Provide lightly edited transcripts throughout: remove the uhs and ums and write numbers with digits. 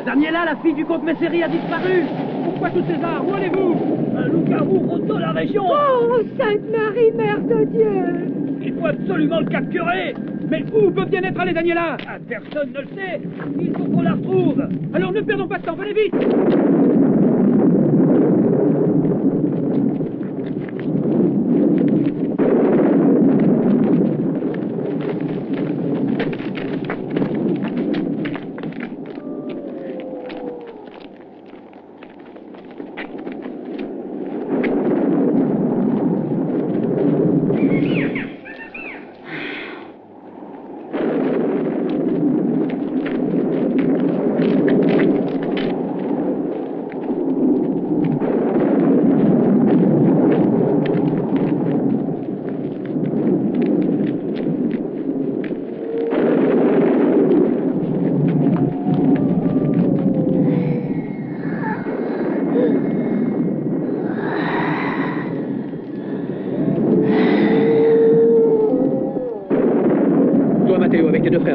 Daniela, la fille du comte Messeri, a disparu. Pourquoi tous ces arbres? Où allez-vous? Un loup-garou rôde dans la région. Oh, Sainte-Marie, Mère de Dieu! Il faut absolument le capturer. Mais où peut bien être allée Daniela? Personne ne le sait. Il faut qu'on la retrouve. Alors ne perdons pas de temps, venez vite.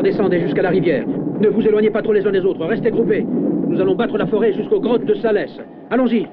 Descendez jusqu'à la rivière. Ne vous éloignez pas trop les uns des autres. Restez groupés. Nous allons battre la forêt jusqu'aux grottes de Salès. Allons-y.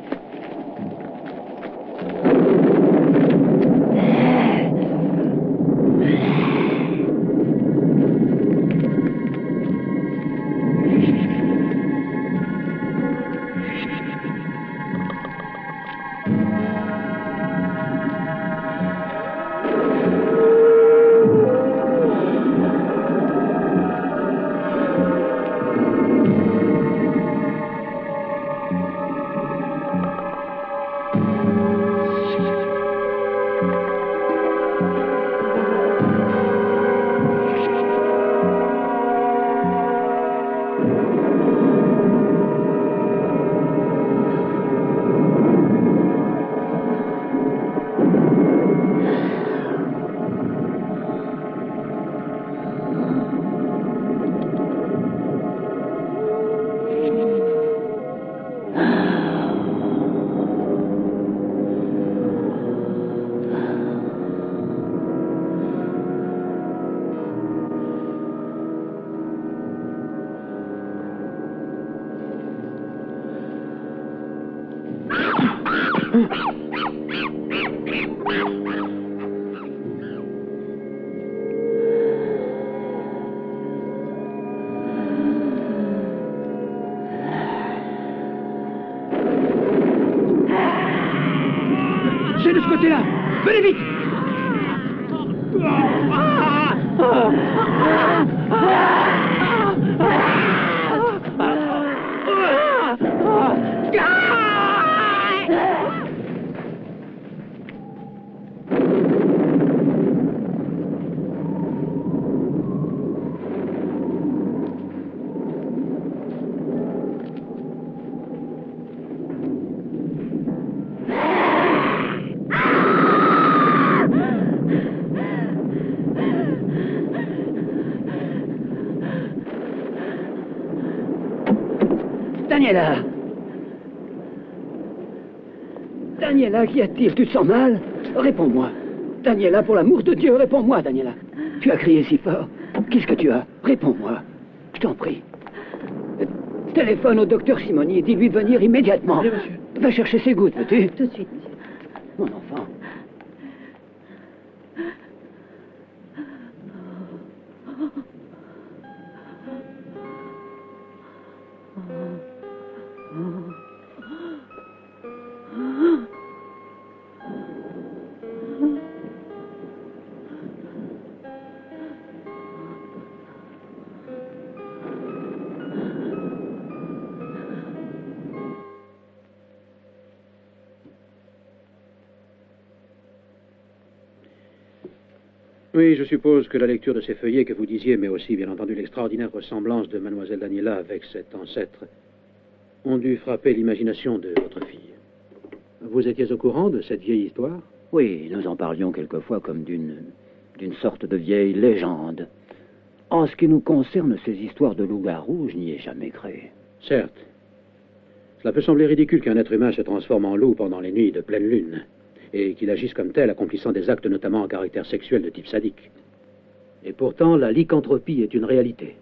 C'est de ce côté-là. Venez vite. Daniela! Daniela, qu'y a-t-il? Tu te sens mal? Réponds-moi. Daniela, pour l'amour de Dieu, réponds-moi, Daniela. Tu as crié si fort. Qu'est-ce que tu as? Réponds-moi. Je t'en prie. Téléphone au docteur Simoni et dis-lui de venir immédiatement. Allez, monsieur. Va chercher ses gouttes, veux-tu? Tout de suite, monsieur. Mon enfant. Oui, je suppose que la lecture de ces feuillets que vous disiez, mais aussi, bien entendu, l'extraordinaire ressemblance de Mademoiselle Daniela avec cet ancêtre, ont dû frapper l'imagination de votre fille. Vous étiez au courant de cette vieille histoire? Oui, nous en parlions quelquefois comme d'une sorte de vieille légende. En ce qui nous concerne, ces histoires de loup-garou, je n'y ai jamais cru. Certes. Cela peut sembler ridicule qu'un être humain se transforme en loup pendant les nuits de pleine lune, et qu'il agisse comme tel, accomplissant des actes notamment en caractère sexuel de type sadique. Et pourtant, la lycanthropie est une réalité.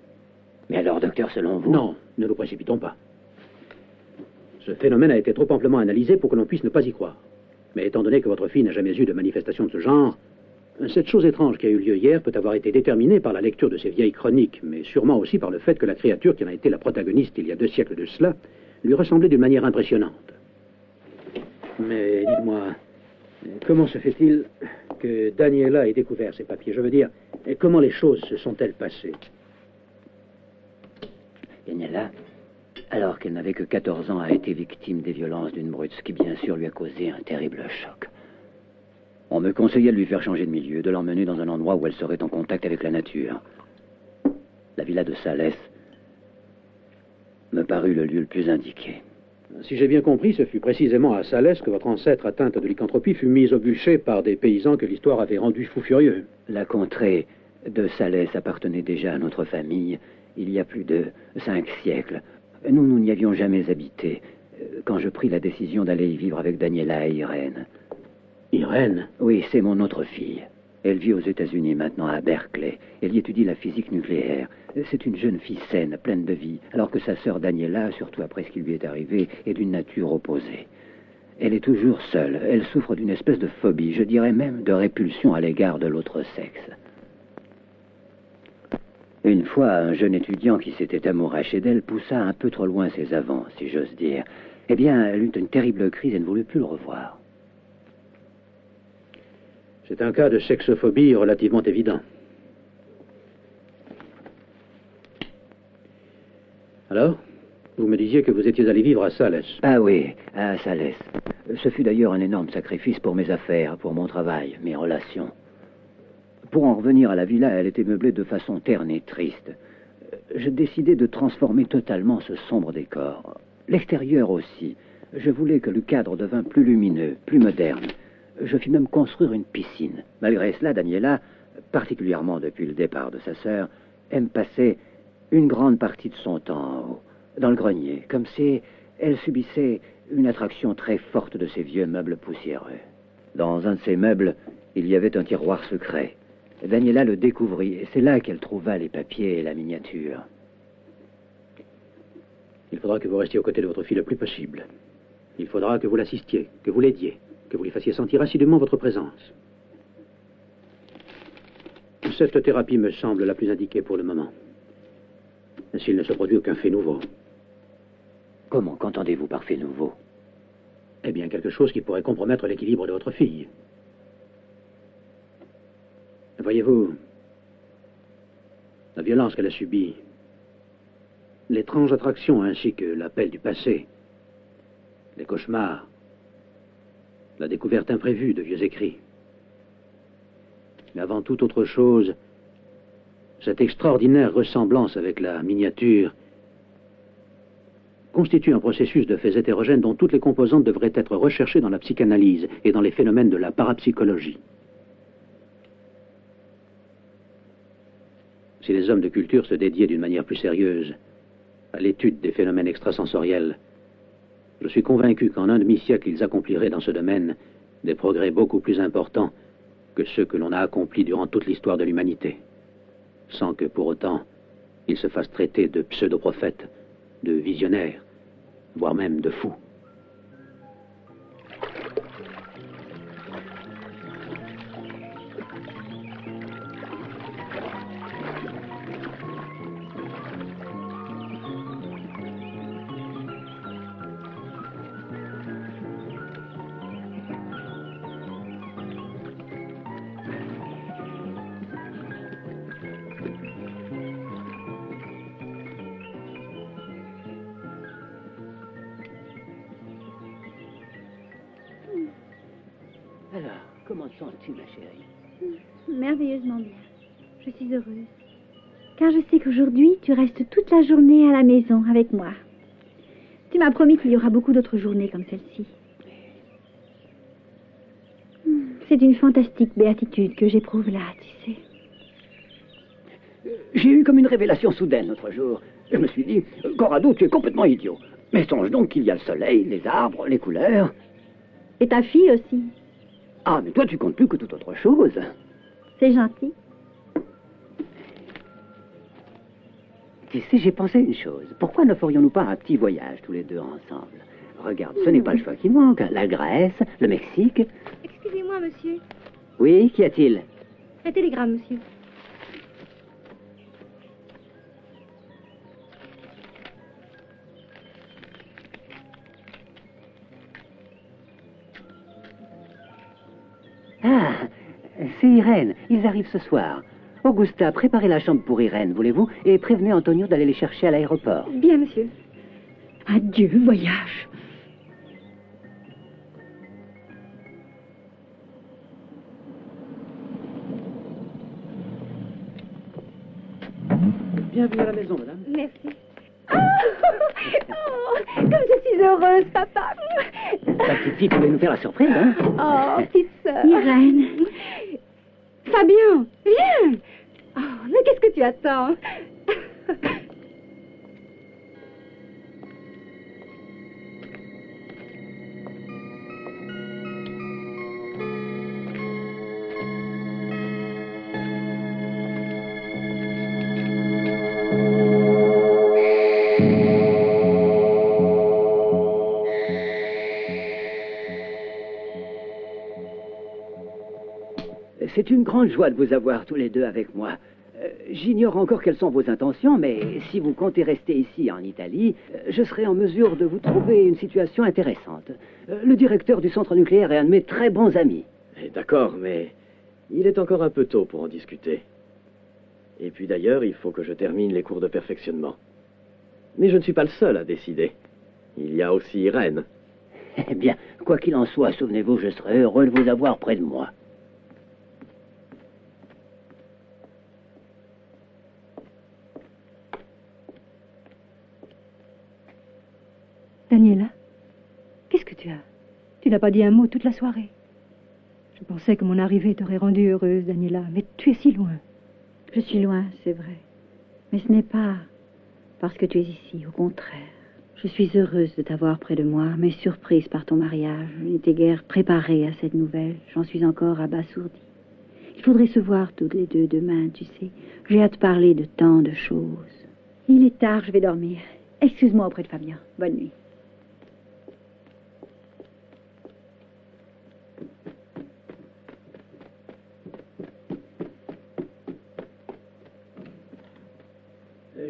Mais alors, docteur, selon vous... Non, ne nous précipitons pas. Ce phénomène a été trop amplement analysé pour que l'on puisse ne pas y croire. Mais étant donné que votre fille n'a jamais eu de manifestation de ce genre, cette chose étrange qui a eu lieu hier peut avoir été déterminée par la lecture de ces vieilles chroniques, mais sûrement aussi par le fait que la créature qui en a été la protagoniste il y a 2 siècles de cela lui ressemblait d'une manière impressionnante. Mais dites-moi, comment se fait-il que Daniela ait découvert ces papiers? Je veux dire, comment les choses se sont-elles passées? Daniela, alors qu'elle n'avait que 14 ans, a été victime des violences d'une brute, ce qui bien sûr lui a causé un terrible choc. On me conseillait de lui faire changer de milieu, de l'emmener dans un endroit où elle serait en contact avec la nature. La villa de Salès me parut le lieu le plus indiqué. Si j'ai bien compris, ce fut précisément à Salès que votre ancêtre atteinte de lycanthropie fut mise au bûcher par des paysans que l'histoire avait rendus fous furieux. La contrée de Salès appartenait déjà à notre famille il y a plus de 5 siècles. Nous n'y avions jamais habité quand je pris la décision d'aller y vivre avec Daniela et Irène. Irène? Oui, c'est mon autre fille. Elle vit aux États-Unis maintenant, à Berkeley. Elle y étudie la physique nucléaire. C'est une jeune fille saine, pleine de vie, alors que sa sœur Daniela, surtout après ce qui lui est arrivé, est d'une nature opposée. Elle est toujours seule. Elle souffre d'une espèce de phobie, je dirais même de répulsion à l'égard de l'autre sexe. Une fois, un jeune étudiant qui s'était amouraché d'elle poussa un peu trop loin ses avants, si j'ose dire. Eh bien, elle eut une terrible crise et ne voulut plus le revoir. C'est un cas de sexophobie relativement évident. Alors, vous me disiez que vous étiez allé vivre à Salès. Ah oui, à Salès. Ce fut d'ailleurs un énorme sacrifice pour mes affaires, pour mon travail, mes relations. Pour en revenir à la villa, elle était meublée de façon terne et triste. Je décidai de transformer totalement ce sombre décor. L'extérieur aussi. Je voulais que le cadre devint plus lumineux, plus moderne. Je fis même construire une piscine. Malgré cela, Daniela, particulièrement depuis le départ de sa sœur, aime passer une grande partie de son temps en haut, dans le grenier, comme si elle subissait une attraction très forte de ces vieux meubles poussiéreux. Dans un de ces meubles, il y avait un tiroir secret. Daniela le découvrit, et c'est là qu'elle trouva les papiers et la miniature. Il faudra que vous restiez aux côtés de votre fille le plus possible. Il faudra que vous l'assistiez, que vous l'aidiez, que vous lui fassiez sentir assidûment votre présence. Cette thérapie me semble la plus indiquée pour le moment. S'il ne se produit aucun fait nouveau. Comment qu'entendez-vous par fait nouveau? Eh bien, quelque chose qui pourrait compromettre l'équilibre de votre fille. Voyez-vous, la violence qu'elle a subie, l'étrange attraction ainsi que l'appel du passé, les cauchemars, la découverte imprévue de vieux écrits. Mais avant toute autre chose, cette extraordinaire ressemblance avec la miniature constitue un processus de faits hétérogènes dont toutes les composantes devraient être recherchées dans la psychanalyse et dans les phénomènes de la parapsychologie. Si les hommes de culture se dédiaient d'une manière plus sérieuse à l'étude des phénomènes extrasensoriels, je suis convaincu qu'en un demi-siècle, ils accompliraient dans ce domaine des progrès beaucoup plus importants que ceux que l'on a accomplis durant toute l'histoire de l'humanité, sans que pour autant ils se fassent traiter de pseudo-prophètes, de visionnaires, voire même de fous. Alors, comment te sens-tu, ma chérie? Merveilleusement bien. Je suis heureuse. Car je sais qu'aujourd'hui, tu restes toute la journée à la maison avec moi. Tu m'as promis qu'il y aura beaucoup d'autres journées comme celle-ci. C'est une fantastique béatitude que j'éprouve là, tu sais. J'ai eu comme une révélation soudaine l'autre jour. Je me suis dit, Corrado, tu es complètement idiot. Mais songe donc qu'il y a le soleil, les arbres, les couleurs. Et ta fille aussi. Ah, mais toi, tu comptes plus que toute autre chose. C'est gentil. Tu sais, j'ai pensé une chose. Pourquoi ne ferions-nous pas un petit voyage tous les deux ensemble? Regarde, ce n'est pas le choix qui manque. La Grèce, le Mexique. Excusez-moi, monsieur. Oui, qu'y a-t-il? Un télégramme, monsieur. Ah, c'est Irène. Ils arrivent ce soir. Augusta, préparez la chambre pour Irène, voulez-vous? Et prévenez Antonio d'aller les chercher à l'aéroport. Bien, monsieur. Adieu, voyage. Bienvenue à la maison, madame. Merci. Oh, comme je suis heureuse, papa. Ta petite fille pouvait nous faire la surprise, hein? Oh, petite sœur. Irène. Fabien, viens. Oh, mais qu'est-ce que tu attends? C'est une grande joie de vous avoir tous les deux avec moi. J'ignore encore quelles sont vos intentions, mais si vous comptez rester ici en Italie, je serai en mesure de vous trouver une situation intéressante. Le directeur du centre nucléaire est un de mes très bons amis. D'accord, mais il est encore un peu tôt pour en discuter. Et puis d'ailleurs, il faut que je termine les cours de perfectionnement. Mais je ne suis pas le seul à décider. Il y a aussi Irène. Eh bien, quoi qu'il en soit, souvenez-vous, je serai heureux de vous avoir près de moi. Daniela, qu'est-ce que tu as? Tu n'as pas dit un mot toute la soirée. Je pensais que mon arrivée t'aurait rendue heureuse, Daniela, mais tu es si loin. Je suis loin, c'est vrai. Mais ce n'est pas parce que tu es ici, au contraire. Je suis heureuse de t'avoir près de moi, mais surprise par ton mariage. Je n'étais guère préparée à cette nouvelle. J'en suis encore abasourdie. Il faudrait se voir toutes les deux demain, tu sais. J'ai hâte de parler de tant de choses. Il est tard, je vais dormir. Excuse-moi auprès de Fabien. Bonne nuit.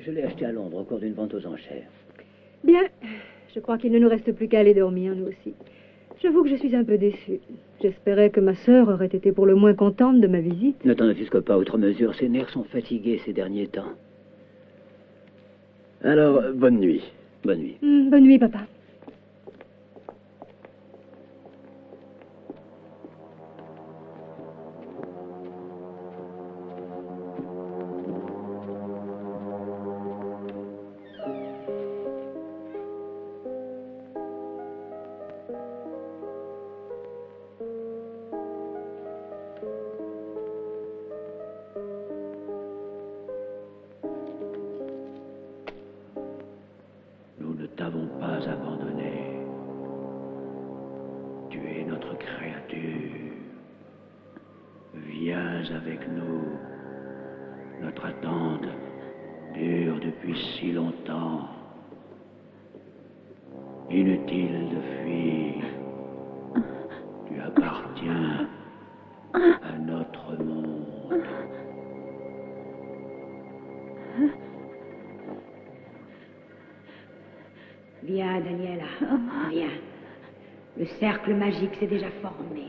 Je l'ai acheté à Londres au cours d'une vente aux enchères. Bien, je crois qu'il ne nous reste plus qu'à aller dormir, nous aussi. J'avoue que je suis un peu déçue. J'espérais que ma sœur aurait été pour le moins contente de ma visite. Ne t'en offusque pas outre mesure, ses nerfs sont fatigués ces derniers temps. Alors, bonne nuit. Bonne nuit. Bonne nuit, papa. Nous ne t'avons pas abandonné. Tu es notre créature. Viens avec nous. Notre attente dure depuis si longtemps. Inutile de fuir. Tu appartiens à notre monde. Viens, Daniela, viens. Le cercle magique s'est déjà formé.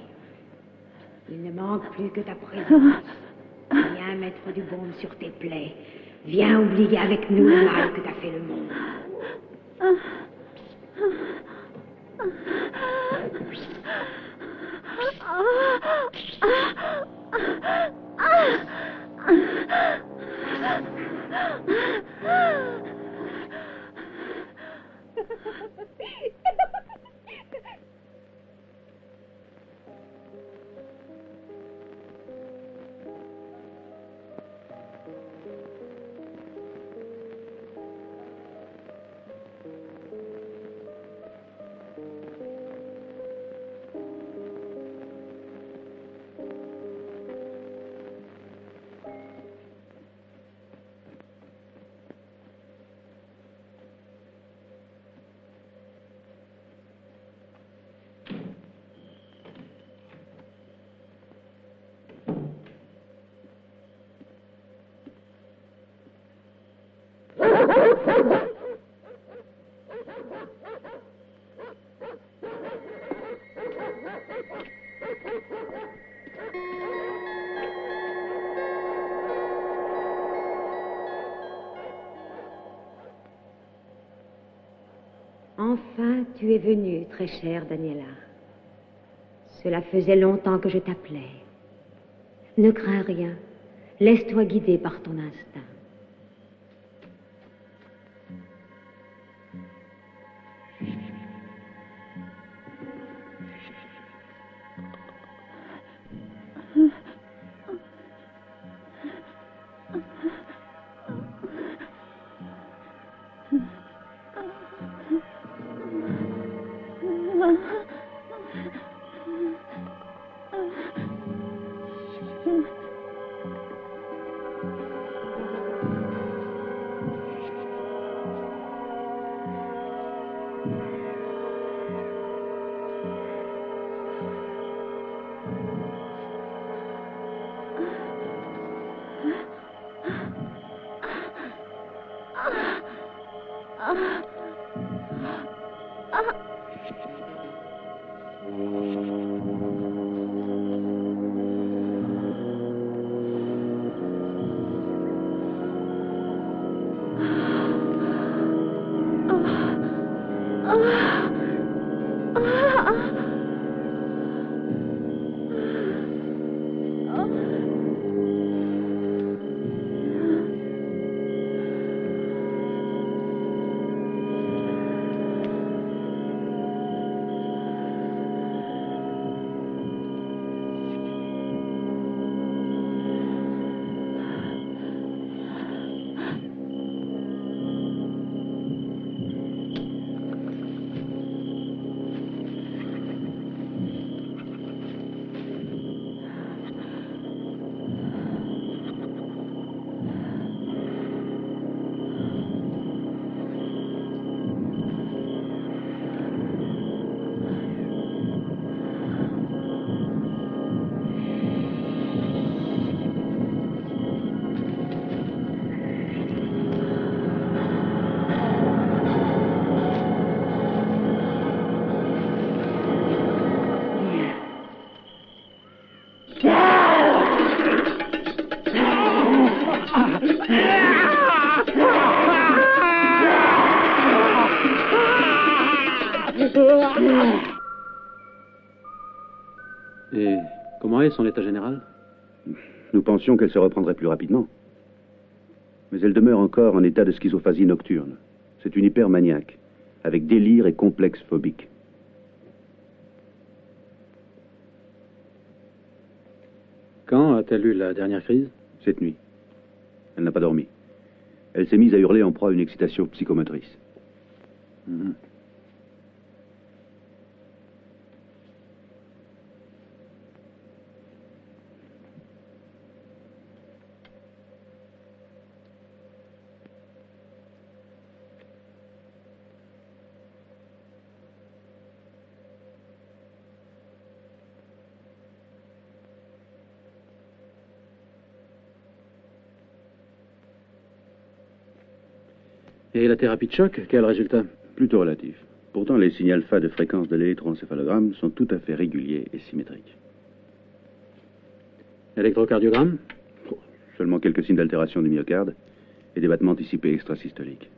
Il ne manque plus que ta présence. Viens mettre du baume sur tes plaies. Viens oublier avec nous le mal que t'a fait le monde. Enfin, tu es venue, très chère Daniela. Cela faisait longtemps que je t'appelais. Ne crains rien. Laisse-toi guider par ton instinct. Et comment est son état général? Nous pensions qu'elle se reprendrait plus rapidement. Mais elle demeure encore en état de schizophasie nocturne. C'est une hypermaniaque, avec délire et complexe phobique. Quand a-t-elle eu la dernière crise? Cette nuit. Elle n'a pas dormi. Elle s'est mise à hurler en proie à une excitation psychomotrice. Mhm. Et la thérapie de choc, quel résultat? Plutôt relatif. Pourtant, les signes alpha de fréquence de l'électroencéphalogramme sont tout à fait réguliers et symétriques. Électrocardiogramme? Seulement quelques signes d'altération du myocarde et des battements anticipés extrasystoliques.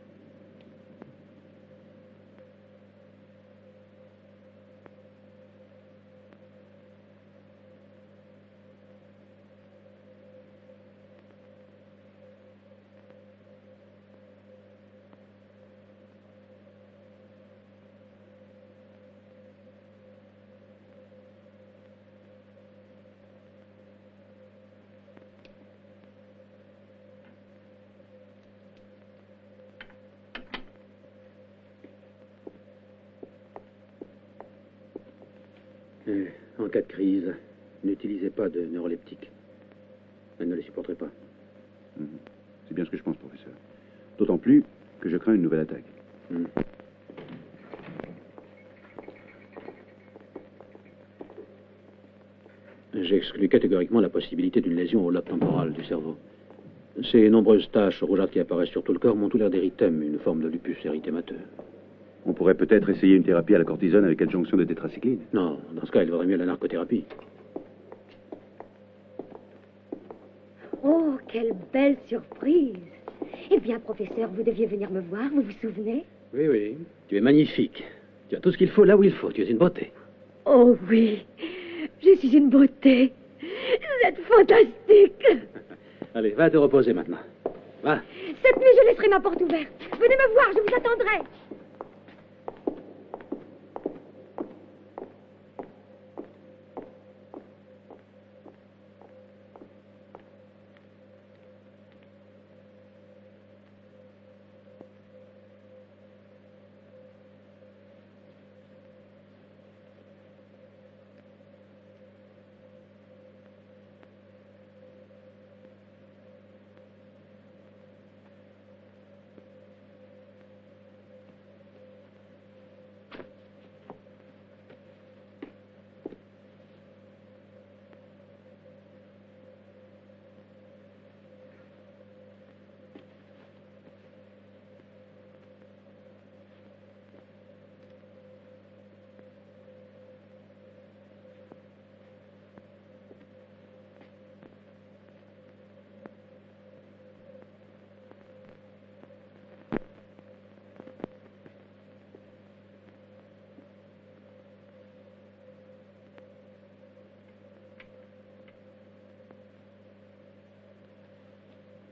En cas de crise, n'utilisez pas de neuroleptiques. Elle ne les supporterait pas. C'est bien ce que je pense, professeur. D'autant plus que je crains une nouvelle attaque. J'exclus catégoriquement la possibilité d'une lésion au lobe temporal du cerveau. Ces nombreuses taches rougeâtres qui apparaissent sur tout le corps m'ont tout l'air d'érythème, une forme de lupus érythémateux. On pourrait peut-être essayer une thérapie à la cortisone avec adjonction de tétracycline. Non, dans ce cas, il vaudrait mieux la narcothérapie. Oh, quelle belle surprise! Eh bien, professeur, vous deviez venir me voir, vous vous souvenez? Oui, oui. Tu es magnifique. Tu as tout ce qu'il faut là où il faut. Tu es une beauté. Oh oui, je suis une beauté. Vous êtes fantastique. Allez, va te reposer maintenant. Va. Cette nuit, je laisserai ma porte ouverte. Venez me voir, je vous attendrai.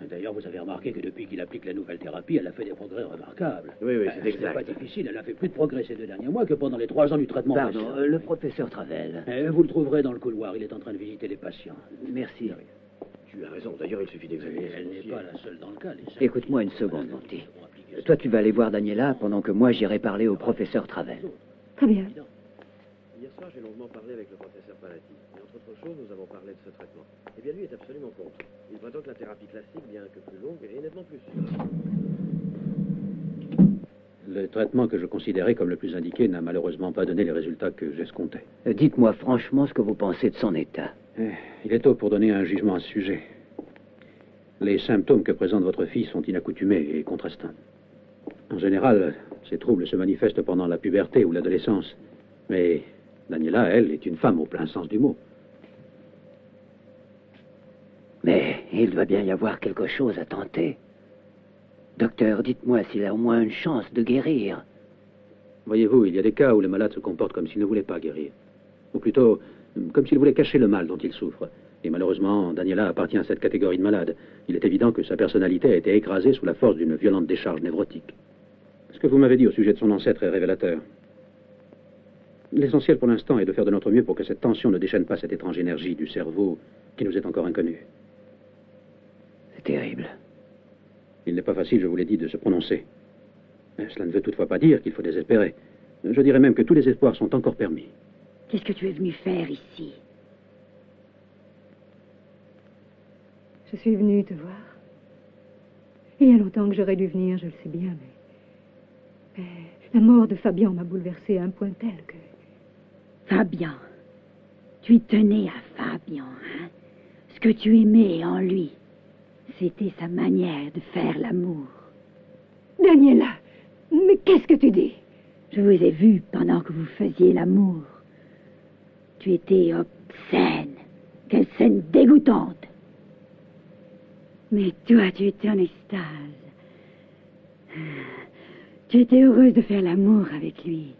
D'ailleurs, vous avez remarqué que depuis qu'il applique la nouvelle thérapie, elle a fait des progrès remarquables. Oui, c'est Ce exact. n'est pas difficile, elle a fait plus de progrès ces 2 derniers mois que pendant les 3 ans du traitement. Pardon, précédent. le professeur Travel. Vous le trouverez dans le couloir, il est en train de visiter les patients. Merci. Tu as raison, d'ailleurs, il suffit d'examiner. Elle n'est pas la seule dans le cas. Écoute-moi une seconde, Monty. Toi, tu vas aller voir Daniela pendant que moi, j'irai parler au professeur Travel. Très bien. Hier soir, j'ai longuement parlé avec le professeur Palati. Et entre autres choses, nous avons parlé de ce traitement. Eh bien, lui est absolument contre. Il prétend que la thérapie classique, bien que plus longue, est nettement plus sûre. Le traitement que je considérais comme le plus indiqué n'a malheureusement pas donné les résultats que j'escomptais. Dites-moi franchement ce que vous pensez de son état. Il est tôt pour donner un jugement à ce sujet. Les symptômes que présente votre fille sont inaccoutumés et contrastants. En général, ces troubles se manifestent pendant la puberté ou l'adolescence. Mais Daniela, elle, est une femme au plein sens du mot. Mais il doit bien y avoir quelque chose à tenter. Docteur, dites-moi s'il a au moins une chance de guérir. Voyez-vous, il y a des cas où le malade se comporte comme s'il ne voulait pas guérir. Ou plutôt, comme s'il voulait cacher le mal dont il souffre. Et malheureusement, Daniela appartient à cette catégorie de malades. Il est évident que sa personnalité a été écrasée sous la force d'une violente décharge névrotique. Ce que vous m'avez dit au sujet de son ancêtre est révélateur. L'essentiel pour l'instant est de faire de notre mieux pour que cette tension ne déchaîne pas cette étrange énergie du cerveau qui nous est encore inconnue. C'est terrible. Il n'est pas facile, je vous l'ai dit, de se prononcer. Cela ne veut toutefois pas dire qu'il faut désespérer. Je dirais même que tous les espoirs sont encore permis. Qu'est-ce que tu es venu faire ici? Je suis venue te voir. Il y a longtemps que j'aurais dû venir, je le sais bien, mais la mort de Fabian m'a bouleversée à un point tel que... Fabian. Tu tenais à Fabian, hein? Ce que tu aimais en lui, c'était sa manière de faire l'amour. Daniela, mais qu'est-ce que tu dis? Je vous ai vu pendant que vous faisiez l'amour. Tu étais obscène. Quelle scène dégoûtante. Mais toi, tu étais en extase. Tu étais heureuse de faire l'amour avec lui.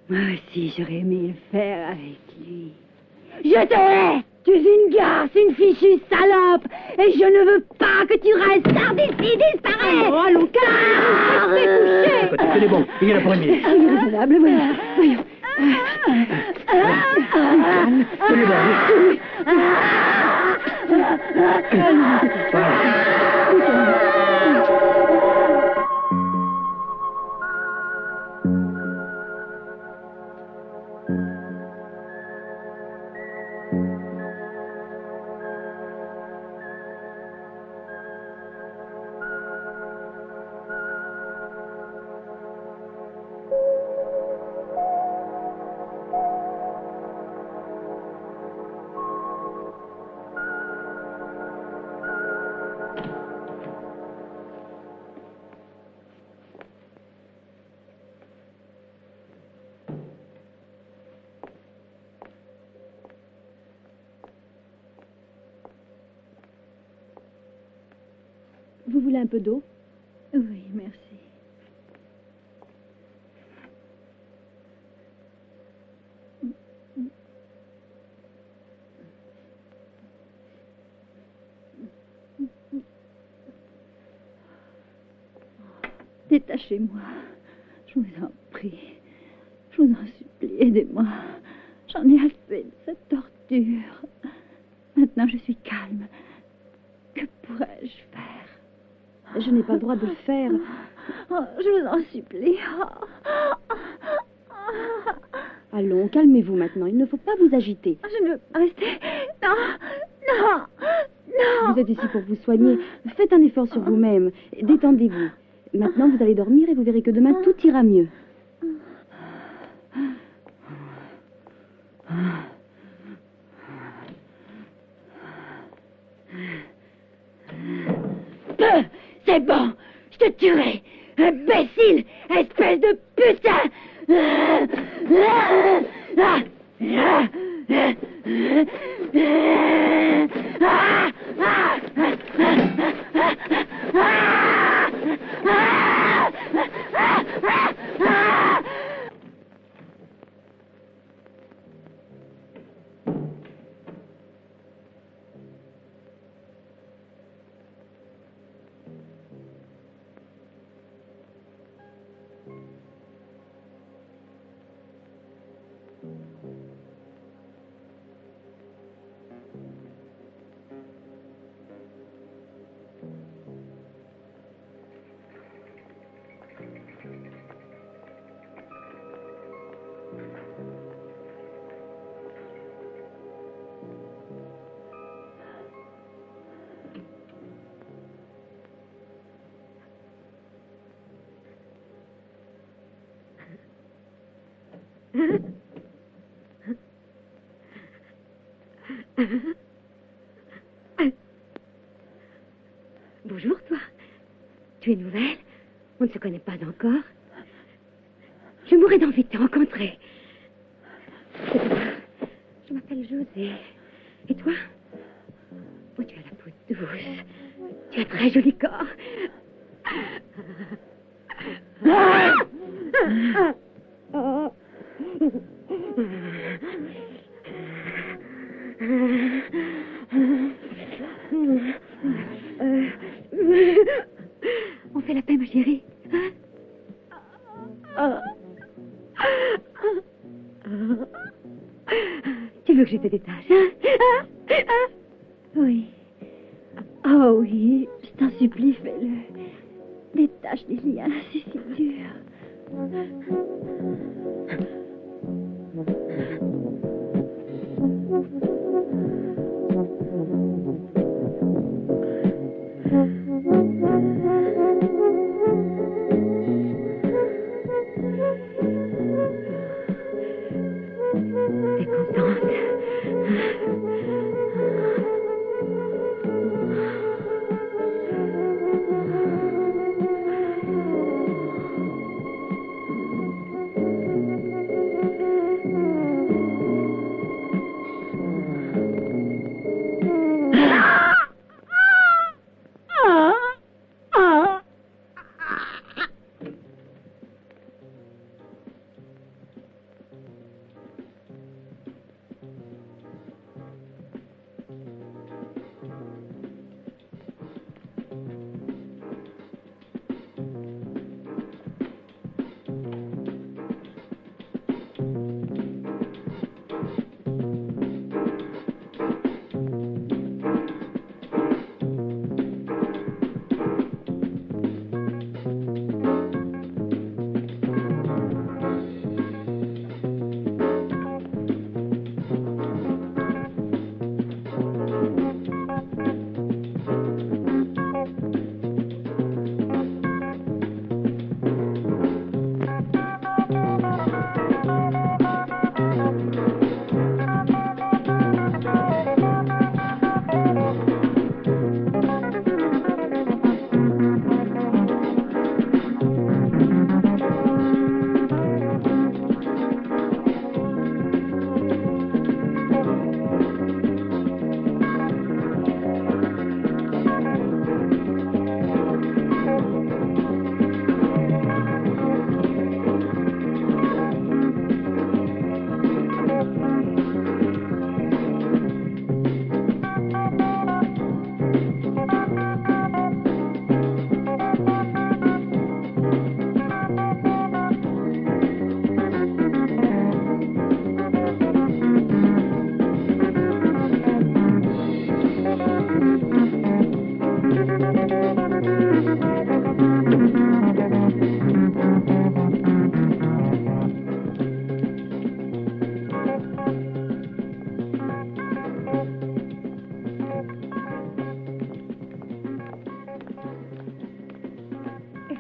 Moi aussi, j'aurais aimé le faire avec lui. Je te hais! Tu es une garce, une fichue salope, et je ne veux pas que tu restes. Sors d'ici, disparais! Allons, calme-vous, faites coucher! Tenez bon, il y a la première. Raisonnable, voyons. Tenez bon. Vous voulez un peu d'eau? Oui, merci. Détachez-moi. Je vous en prie. Je vous en supplie, aidez-moi. J'en ai assez de cette torture. Maintenant, je suis calme. Que pourrais-je faire? Je n'ai pas le droit de le faire. Oh, je vous en supplie. Allons, calmez-vous maintenant. Il ne faut pas vous agiter. Je ne veux pas rester. Non, non, non. Vous êtes ici pour vous soigner. Faites un effort sur vous-même. Détendez-vous. Maintenant, vous allez dormir et vous verrez que demain, tout ira mieux. C'est bon, je te tuerai, imbécile, espèce de putain. Bonjour, toi. Tu es nouvelle? On ne se connaît pas encore. Je mourrais d'envie de te rencontrer. Je m'appelle José. Et toi? Oh, tu as la peau douce. Tu as un très joli corps. On fait la paix, ma chérie. Tu veux que je te détache? Oui. Oh oui, je t'en supplie, fais-le. Détache des liens, c'est si dur. T'es contente?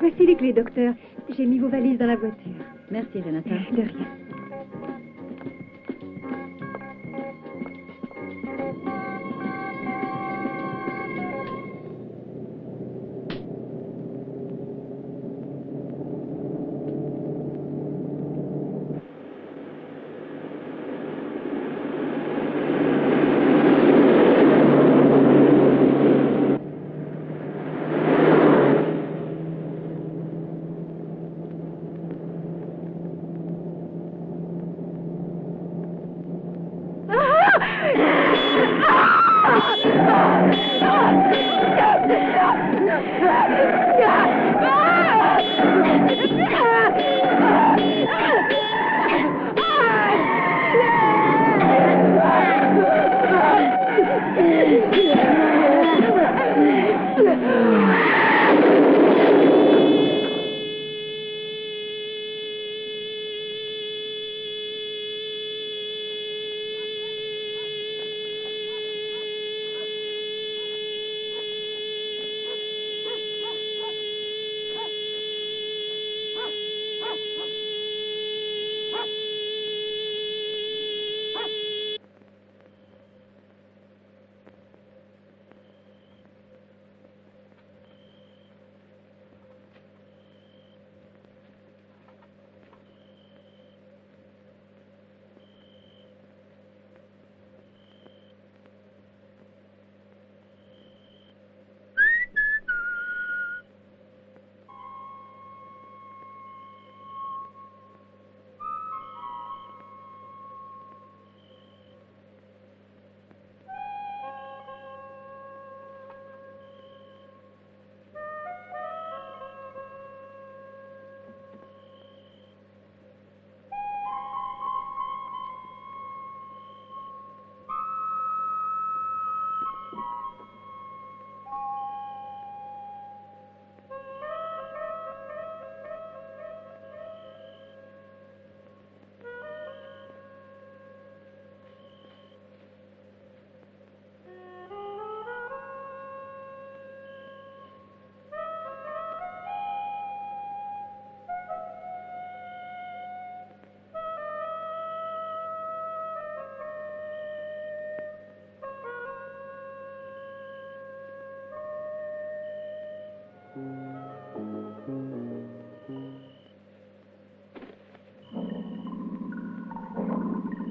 Voici les clés, docteur. J'ai mis vos valises dans la voiture. Merci, Renata. De rien.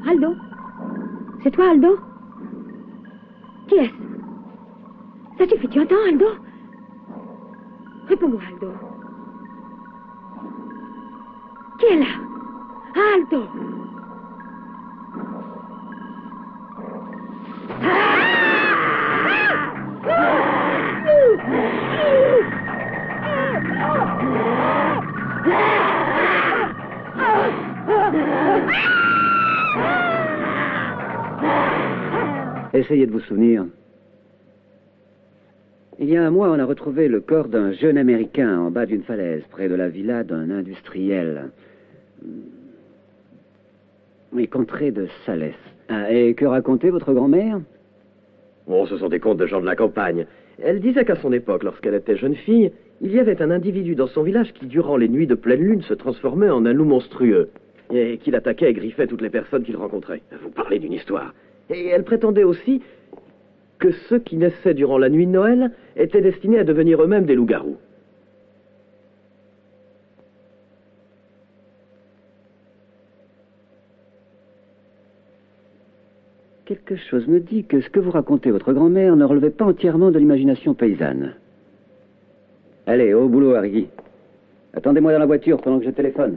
Aldo? C'est toi, Aldo? Qui est-ce? Ça suffit, tu entends, Aldo? Réponds-moi, Aldo. Qui est là? Aldo! Essayez de vous souvenir. Il y a un mois, on a retrouvé le corps d'un jeune Américain en bas d'une falaise, près de la villa d'un industriel. Oui, contrée de Salès. Ah, et que racontait votre grand-mère? Oh, ce sont des contes de gens de la campagne. Elle disait qu'à son époque, lorsqu'elle était jeune fille, il y avait un individu dans son village qui, durant les nuits de pleine lune, se transformait en un loup monstrueux, et qu'il attaquait et griffait toutes les personnes qu'il rencontrait. Vous parlez d'une histoire. Et elle prétendait aussi que ceux qui naissaient durant la nuit de Noël étaient destinés à devenir eux-mêmes des loups-garous. Quelque chose me dit que ce que vous racontez votre grand-mère ne relevait pas entièrement de l'imagination paysanne. Allez, au boulot, Harry. Attendez-moi dans la voiture pendant que je téléphone.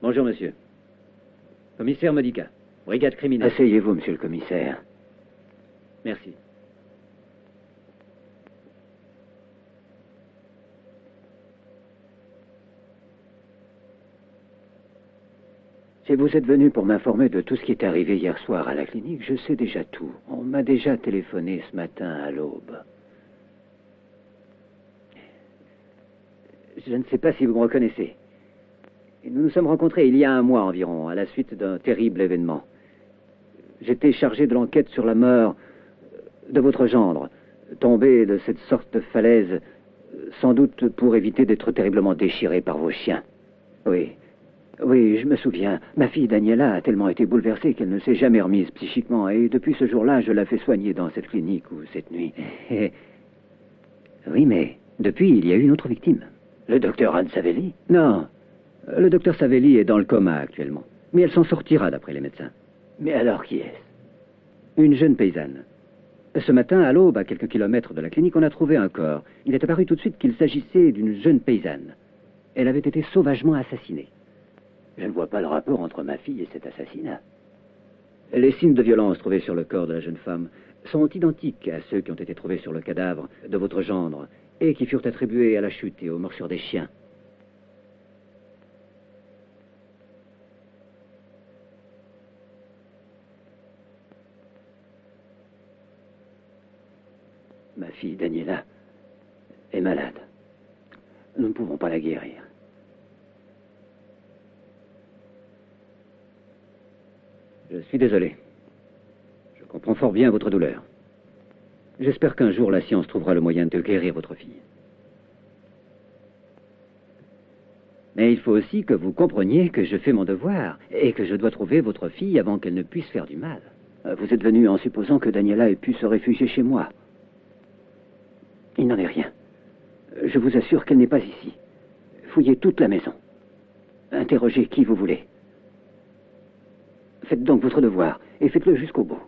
Bonjour, monsieur. Commissaire Modica, brigade criminelle. Asseyez-vous, monsieur le commissaire. Merci. Si vous êtes venu pour m'informer de tout ce qui est arrivé hier soir à la clinique, je sais déjà tout. On m'a déjà téléphoné ce matin à l'aube. Je ne sais pas si vous me reconnaissez. Nous nous sommes rencontrés il y a un mois environ, à la suite d'un terrible événement. J'étais chargé de l'enquête sur la mort de votre gendre, tombé de cette sorte de falaise, sans doute pour éviter d'être terriblement déchiré par vos chiens. Oui. Oui, je me souviens. Ma fille Daniela a tellement été bouleversée qu'elle ne s'est jamais remise psychiquement. Et depuis ce jour-là, je la fais soigner dans cette clinique ou cette nuit. Oui, mais depuis, il y a eu une autre victime. Le docteur Anne Savelli? Non. Le docteur Savelli est dans le coma actuellement. Mais elle s'en sortira d'après les médecins. Mais alors qui est-ce? Une jeune paysanne. Ce matin, à l'aube, à quelques kilomètres de la clinique, on a trouvé un corps. Il est apparu tout de suite qu'il s'agissait d'une jeune paysanne. Elle avait été sauvagement assassinée. Je ne vois pas le rapport entre ma fille et cet assassinat. Les signes de violence trouvés sur le corps de la jeune femme sont identiques à ceux qui ont été trouvés sur le cadavre de votre gendre et qui furent attribués à la chute et aux morsures des chiens. Ma fille Daniela est malade. Nous ne pouvons pas la guérir. Je suis désolé. Je comprends fort bien votre douleur. J'espère qu'un jour la science trouvera le moyen de guérir votre fille. Mais il faut aussi que vous compreniez que je fais mon devoir et que je dois trouver votre fille avant qu'elle ne puisse faire du mal. Vous êtes venu en supposant que Daniela ait pu se réfugier chez moi. Il n'en est rien. Je vous assure qu'elle n'est pas ici. Fouillez toute la maison. Interrogez qui vous voulez. Faites donc votre devoir, et faites-le jusqu'au bout.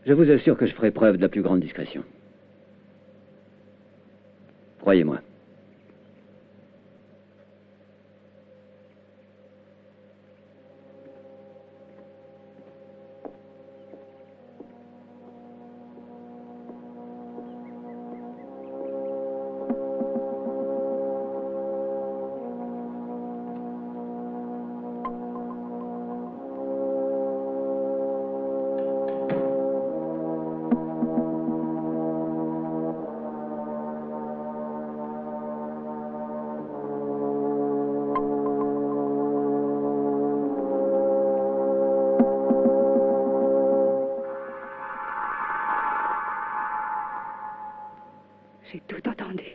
Je vous assure que je ferai preuve de la plus grande discrétion. Croyez-moi. J'ai tout entendu.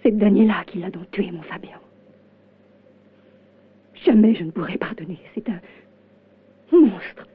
C'est Daniela qui l'a donc tué, mon Fabien. Jamais je ne pourrai pardonner. C'est un monstre.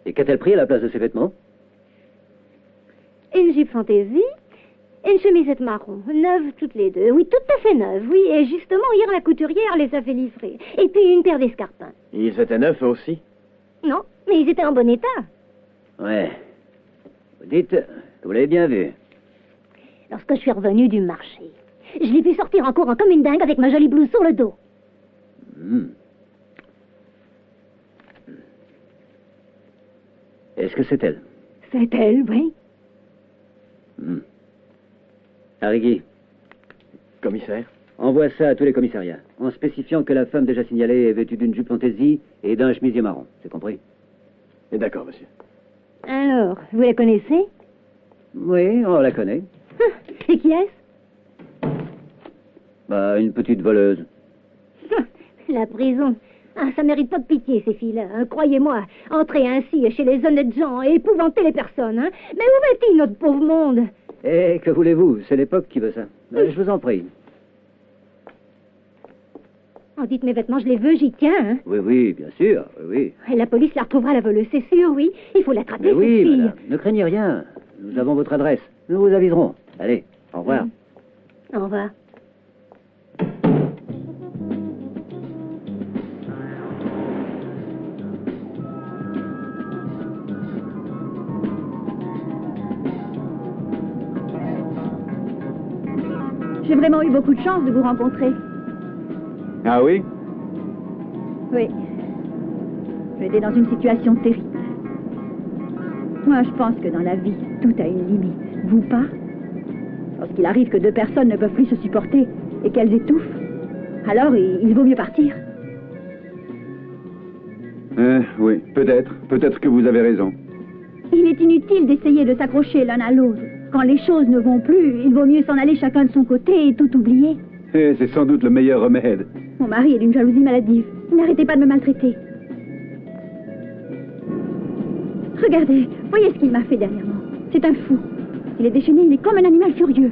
Et qu'a-t-elle pris à la place de ses vêtements? Une jupe fantaisie et une chemisette marron, neuves toutes les deux. Oui, tout à fait neuves, oui. Et justement, hier, la couturière les a fait livrer. Et puis une paire d'escarpins. Ils étaient neufs eux aussi? Non, mais ils étaient en bon état. Ouais. Vous dites que vous l'avez bien vu. Lorsque je suis revenue du marché, je l'ai vu sortir en courant comme une dingue avec ma jolie blouse sur le dos. Est-ce que c'est elle? C'est elle, oui. Arrigui, Commissaire? envoie ça à tous les commissariats, en spécifiant que la femme déjà signalée est vêtue d'une jupe fantaisie et d'un chemisier marron. C'est compris? Et d'accord, monsieur. Alors, vous la connaissez? Oui, on la connaît. Et qui est-ce? Bah, une petite voleuse. La prison. Ah, ça mérite pas de pitié, ces filles-là, hein. Croyez-moi, entrer ainsi chez les honnêtes gens et épouvanter les personnes, hein. Mais où va-t-il, notre pauvre monde? Eh, que voulez-vous? C'est l'époque qui veut ça. Je vous en prie. Oh, dites mes vêtements, je les veux, j'y tiens, hein. Oui, oui, bien sûr, oui. Et la police la retrouvera, la voleuse, c'est sûr, oui. Il faut l'attraper, Mais cette oui, fille. madame, ne craignez rien. Nous avons votre adresse. Nous vous aviserons. Allez, au revoir. Au revoir. J'ai vraiment eu beaucoup de chance de vous rencontrer. Ah oui? Oui. J'étais dans une situation terrible. Moi, je pense que dans la vie, tout a une limite. Vous pas? Lorsqu'il arrive que deux personnes ne peuvent plus se supporter et qu'elles étouffent, alors il vaut mieux partir. Oui, peut-être. Peut-être que vous avez raison. Il est inutile d'essayer de s'accrocher l'un à l'autre. Quand les choses ne vont plus, il vaut mieux s'en aller chacun de son côté et tout oublier. Eh, c'est sans doute le meilleur remède. Mon mari est d'une jalousie maladive. Il n'arrêtait pas de me maltraiter. Regardez, voyez ce qu'il m'a fait dernièrement. C'est un fou. Il est déchaîné, il est comme un animal furieux.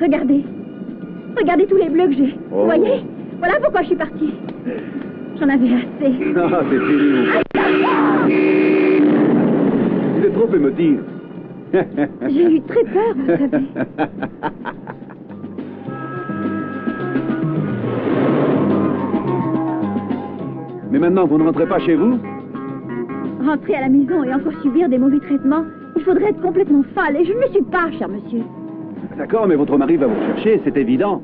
Regardez. Regardez tous les bleus que j'ai. Oh. Vous voyez? Voilà pourquoi je suis partie. J'en avais assez. Ah, c'est fini. C'est trop émotif. J'ai eu très peur, vous savez. Mais maintenant, vous ne rentrez pas chez vous? Rentrer à la maison et encore subir des mauvais traitements, il faudrait être complètement folle. Et je ne le suis pas, cher monsieur. D'accord, mais votre mari va vous chercher, c'est évident.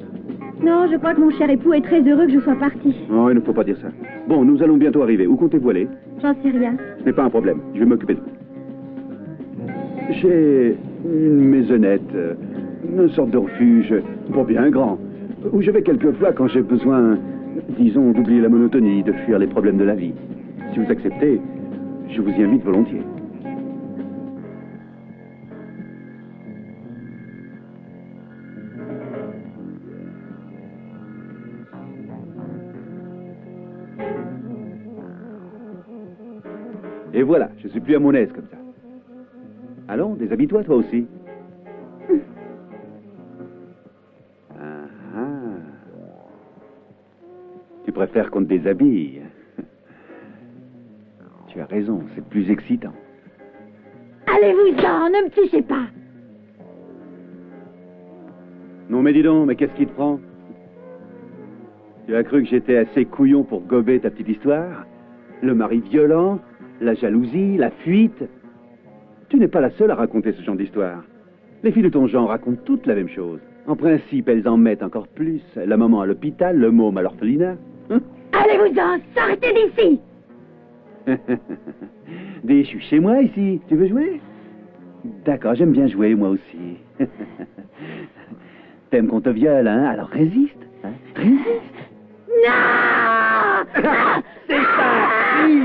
Non, je crois que mon cher époux est très heureux que je sois partie. Non, il ne faut pas dire ça. Bon, nous allons bientôt arriver. Où comptez-vous aller? J'en sais rien. Ce n'est pas un problème. Je vais m'occuper de vous. J'ai une maisonnette, une sorte de refuge, pas bien grand, où je vais quelquefois quand j'ai besoin, disons, d'oublier la monotonie, de fuir les problèmes de la vie. Si vous acceptez, je vous y invite volontiers. Et voilà, je suis plus à mon aise comme ça. Allons, déshabille-toi toi aussi. Ah, ah. Tu préfères qu'on te déshabille. Tu as raison, c'est plus excitant. Allez-vous-en, ne me touchez pas. Non mais dis donc, mais qu'est-ce qui te prend? Tu as cru que j'étais assez couillon pour gober ta petite histoire? Le mari violent, la jalousie, la fuite. Tu n'es pas la seule à raconter ce genre d'histoire. Les filles de ton genre racontent toutes la même chose. En principe, elles en mettent encore plus. La maman à l'hôpital, le môme à l'orphelinat. Hein? Allez-vous-en, sortez d'ici. Je suis chez moi ici. Tu veux jouer? D'accord, j'aime bien jouer, moi aussi. T'aimes qu'on te viole, hein? Alors résiste. Hein? Résiste. Non. C'est ça. Oui.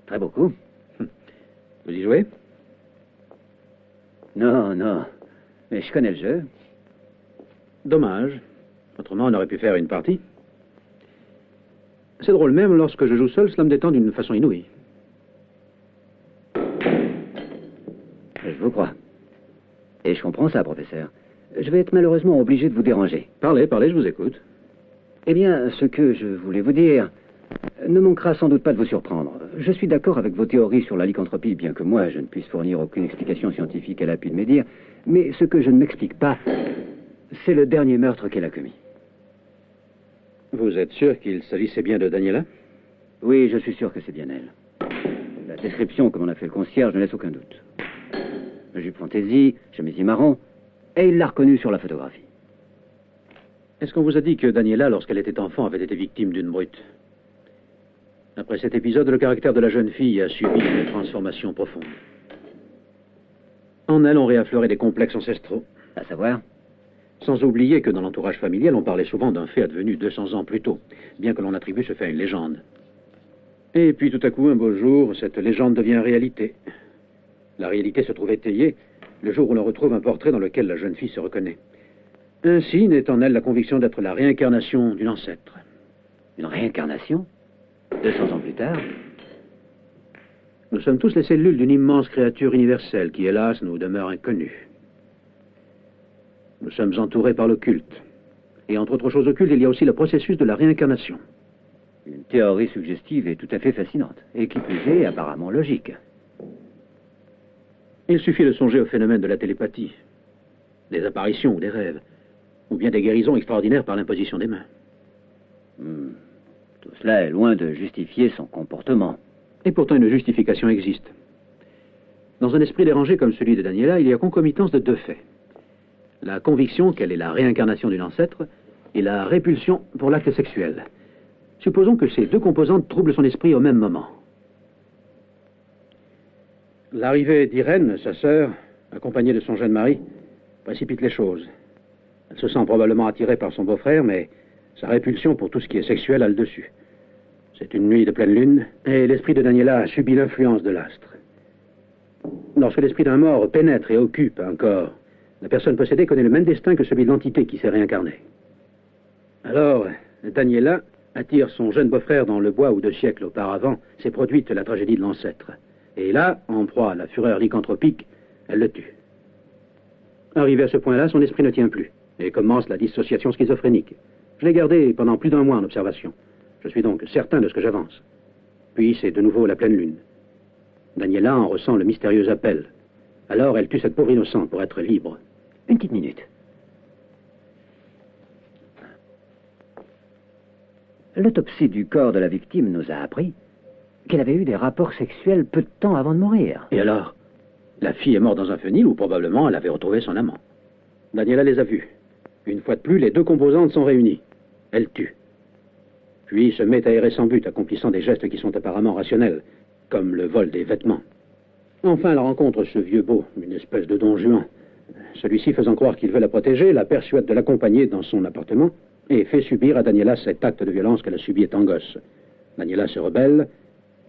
Très beau coup. Vous y jouez? Non, non. Mais je connais le jeu. Dommage. Autrement, on aurait pu faire une partie. C'est drôle, même lorsque je joue seul, cela me détend d'une façon inouïe. Je vous crois. Et je comprends ça, professeur. Je vais être malheureusement obligé de vous déranger. Parlez, parlez, je vous écoute. Eh bien, ce que je voulais vous dire ne manquera sans doute pas de vous surprendre. Je suis d'accord avec vos théories sur la lycanthropie, bien que moi, je ne puisse fournir aucune explication scientifique à l'appui de mes dires. Mais ce que je ne m'explique pas, c'est le dernier meurtre qu'elle a commis. Vous êtes sûr qu'il s'agissait bien de Daniela? Oui, je suis sûr que c'est bien elle. La description que m'en a fait le concierge ne laisse aucun doute. Jupe fantaisie, chemisier marron, et il l'a reconnue sur la photographie. Est-ce qu'on vous a dit que Daniela, lorsqu'elle était enfant, avait été victime d'une brute? Après cet épisode, le caractère de la jeune fille a subi une transformation profonde. En elle, on réaffleurait des complexes ancestraux. À savoir? Sans oublier que dans l'entourage familial, on parlait souvent d'un fait advenu 200 ans plus tôt, bien que l'on attribue ce fait à une légende. Et puis tout à coup, un beau jour, cette légende devient réalité. La réalité se trouve étayée le jour où l'on retrouve un portrait dans lequel la jeune fille se reconnaît. Ainsi naît en elle la conviction d'être la réincarnation d'une ancêtre. Une réincarnation 200 ans plus tard. Nous sommes tous les cellules d'une immense créature universelle qui, hélas, nous demeure inconnue. Nous sommes entourés par l'occulte. Et entre autres choses occultes, il y a aussi le processus de la réincarnation. Une théorie suggestive et tout à fait fascinante. Et qui plus est, apparemment logique. Il suffit de songer au phénomène de la télépathie, des apparitions ou des rêves, ou bien des guérisons extraordinaires par l'imposition des mains. Tout cela est loin de justifier son comportement. Et pourtant une justification existe. Dans un esprit dérangé comme celui de Daniela, il y a concomitance de deux faits. La conviction qu'elle est la réincarnation d'une ancêtre et la répulsion pour l'acte sexuel. Supposons que ces deux composantes troublent son esprit au même moment. L'arrivée d'Irène, sa sœur, accompagnée de son jeune mari, précipite les choses. Elle se sent probablement attirée par son beau-frère, mais sa répulsion pour tout ce qui est sexuel a le dessus. C'est une nuit de pleine lune, et l'esprit de Daniela a subi l'influence de l'astre. Lorsque l'esprit d'un mort pénètre et occupe un corps, la personne possédée connaît le même destin que celui de l'entité qui s'est réincarnée. Alors, Daniela attire son jeune beau-frère dans le bois où 2 siècles auparavant s'est produite la tragédie de l'ancêtre. Et là, en proie à la fureur lycanthropique, elle le tue. Arrivé à ce point-là, son esprit ne tient plus, et commence la dissociation schizophrénique. Je l'ai gardé pendant plus d'1 mois en observation. Je suis donc certain de ce que j'avance. Puis c'est de nouveau la pleine lune. Daniela en ressent le mystérieux appel. Alors elle tue cette pauvre innocente pour être libre. Une petite minute. L'autopsie du corps de la victime nous a appris qu'elle avait eu des rapports sexuels peu de temps avant de mourir. Et alors? La fille est morte dans un fenil où probablement elle avait retrouvé son amant. Daniela les a vus. Une fois de plus, les deux composantes sont réunies. Elle tue. Puis se met à errer sans but, accomplissant des gestes qui sont apparemment rationnels, comme le vol des vêtements. Enfin, elle rencontre ce vieux beau, une espèce de don Juan. Celui-ci, faisant croire qu'il veut la protéger, la persuade de l'accompagner dans son appartement et fait subir à Daniela cet acte de violence qu'elle a subi étant gosse. Daniela se rebelle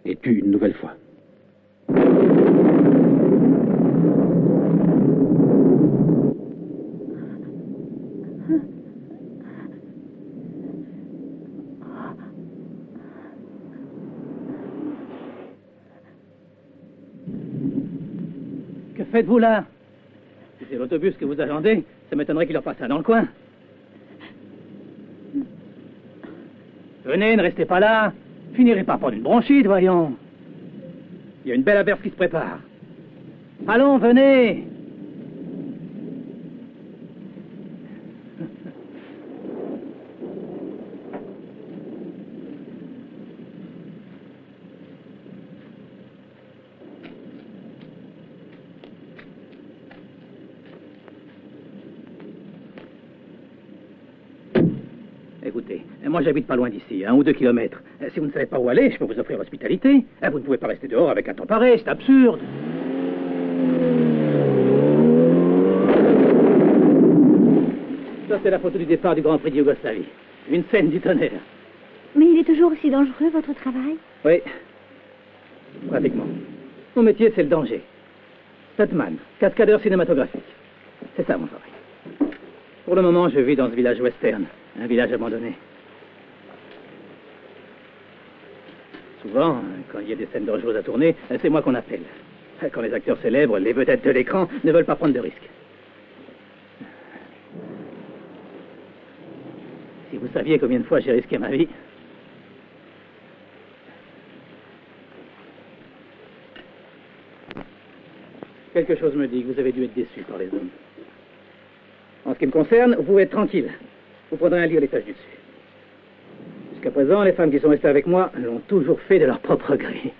et tue une nouvelle fois. Que faites-vous là? Si c'est l'autobus que vous attendez, ça m'étonnerait qu'il en passe un dans le coin. Venez, ne restez pas là. Finirez par prendre une bronchite, voyons. Il y a une belle averse qui se prépare. Allons, venez. Écoutez, moi j'habite pas loin d'ici, 1 ou 2 kilomètres. Si vous ne savez pas où aller, je peux vous offrir l'hospitalité. Vous ne pouvez pas rester dehors avec un temps pareil, c'est absurde. Ça, c'est la photo du départ du Grand Prix de Yougoslavie. Une scène du tonnerre. Mais il est toujours aussi dangereux, votre travail? Oui, pratiquement. Mon métier, c'est le danger. Stuntman, cascadeur cinématographique. C'est ça, mon travail. Pour le moment, je vis dans ce village western, un village abandonné. Souvent, quand il y a des scènes dangereuses à tourner, c'est moi qu'on appelle. Quand les acteurs célèbres, les vedettes de l'écran, ne veulent pas prendre de risques. Si vous saviez combien de fois j'ai risqué ma vie. Quelque chose me dit que vous avez dû être déçu par les hommes. En ce qui me concerne, vous pouvez être tranquille. Vous prendrez un lit à l'étage du dessus. Jusqu'à présent, les femmes qui sont restées avec moi l'ont toujours fait de leur propre gré.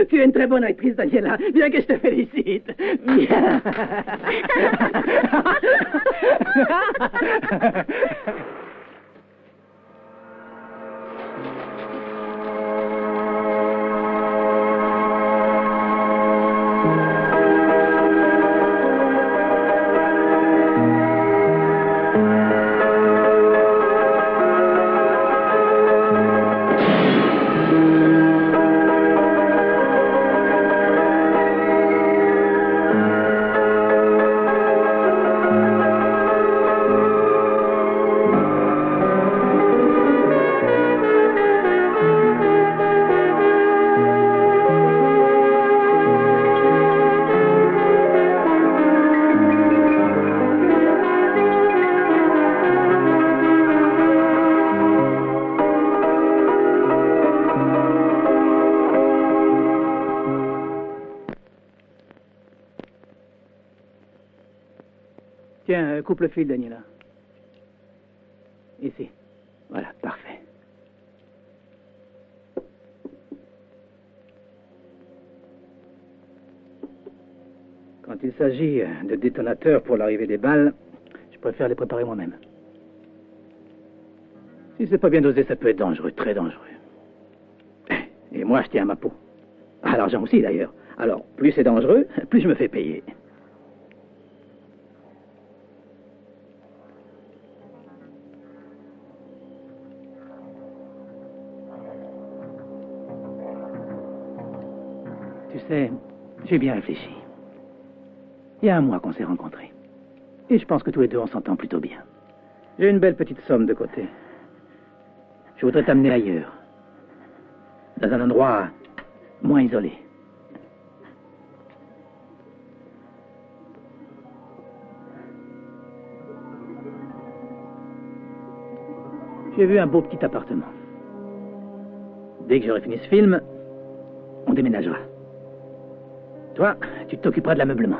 Tu es une très bonne actrice, Daniela. Bien que je te félicite. Bien. Tiens, coupe le fil, Daniela. Ici. Voilà, parfait. Quand il s'agit de détonateurs pour l'arrivée des balles, je préfère les préparer moi-même. Si c'est pas bien dosé, ça peut être dangereux, très dangereux. Et moi, je tiens à ma peau. À l'argent aussi, d'ailleurs. Alors, plus c'est dangereux, plus je me fais payer. Tu sais, j'ai bien réfléchi. Il y a un mois qu'on s'est rencontrés. Et je pense que tous les deux, on s'entend plutôt bien. J'ai une belle petite somme de côté. Je voudrais t'amener ailleurs. Dans un endroit moins isolé. J'ai vu un beau petit appartement. Dès que j'aurai fini ce film, on déménagera. Toi, tu t'occuperas de l'ameublement.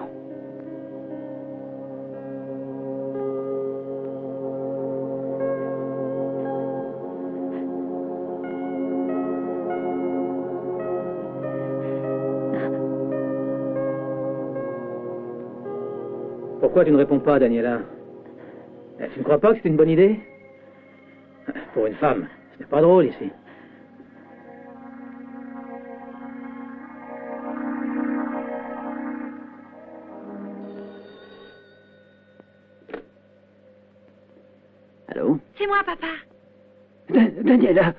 Pourquoi tu ne réponds pas, Daniela? Tu ne crois pas que c'est une bonne idée? Pour une femme, ce n'est pas drôle ici. Allô? C'est moi, papa. Daniela,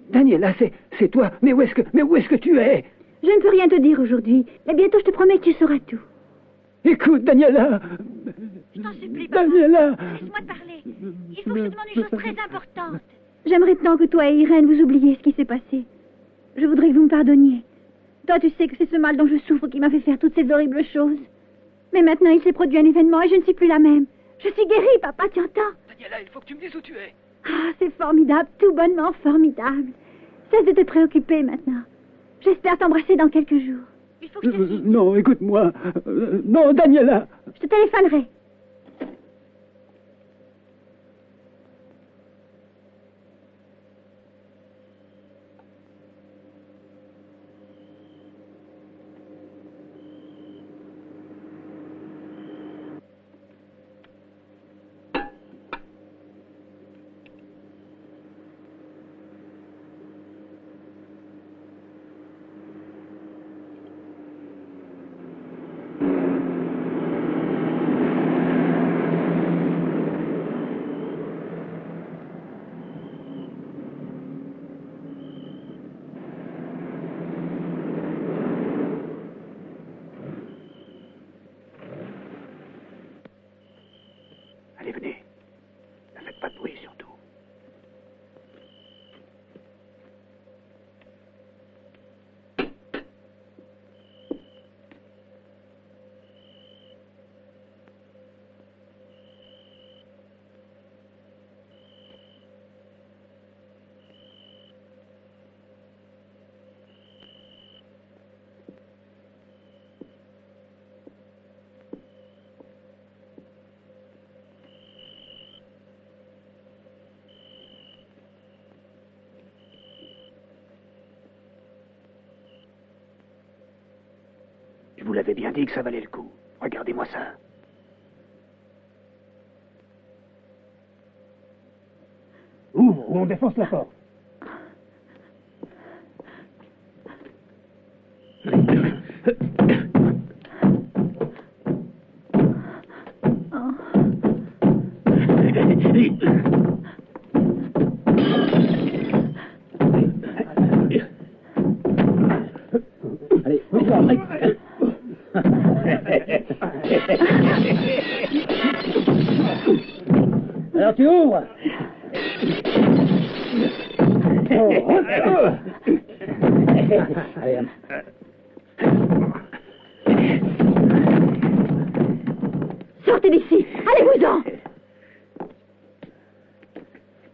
Daniela, c'est toi. Mais où est-ce que tu es? Je ne peux rien te dire aujourd'hui, mais bientôt je te promets que tu sauras tout. Écoute, Daniela. Je t'en supplie, papa. Daniela. Laisse-moi te parler. Il faut que je te demande une chose très importante. J'aimerais tant que toi et Irène vous oubliez ce qui s'est passé. Je voudrais que vous me pardonniez. Toi, tu sais que c'est ce mal dont je souffre qui m'a fait faire toutes ces horribles choses. Mais maintenant, il s'est produit un événement et je ne suis plus la même. Je suis guérie, papa, tu entends? Daniela, il faut que tu me dises où tu es. Ah, c'est formidable, tout bonnement formidable. Cesse de te préoccuper maintenant. J'espère t'embrasser dans quelques jours. Il faut que je te dise. Non, écoute-moi. Non, Daniela. Je te téléphonerai. Je vous l'avais bien dit que ça valait le coup. Regardez-moi ça. Ouvre ou on défonce la porte. Allez, encore. Alors tu ouvres. Allez, Sortez d'ici. Allez-vous-en.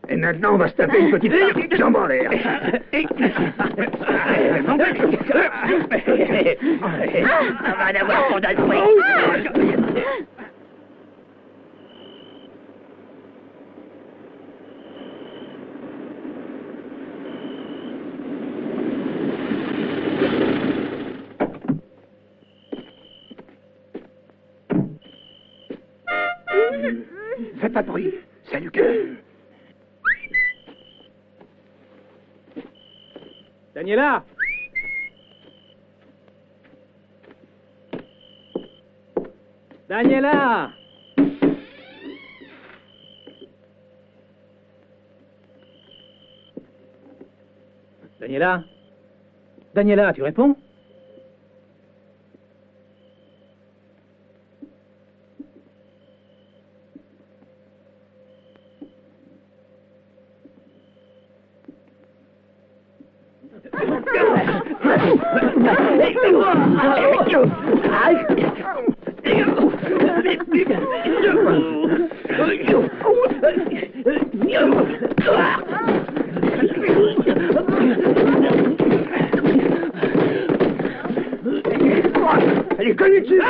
Et maintenant, on va se taper une petite jambe en l'air. Ça va en avoir pour notre prix. Faites pas de bruit. C'est Lucas. Daniela! Daniela! Daniela? Daniela, tu réponds? Elle est collée dessus.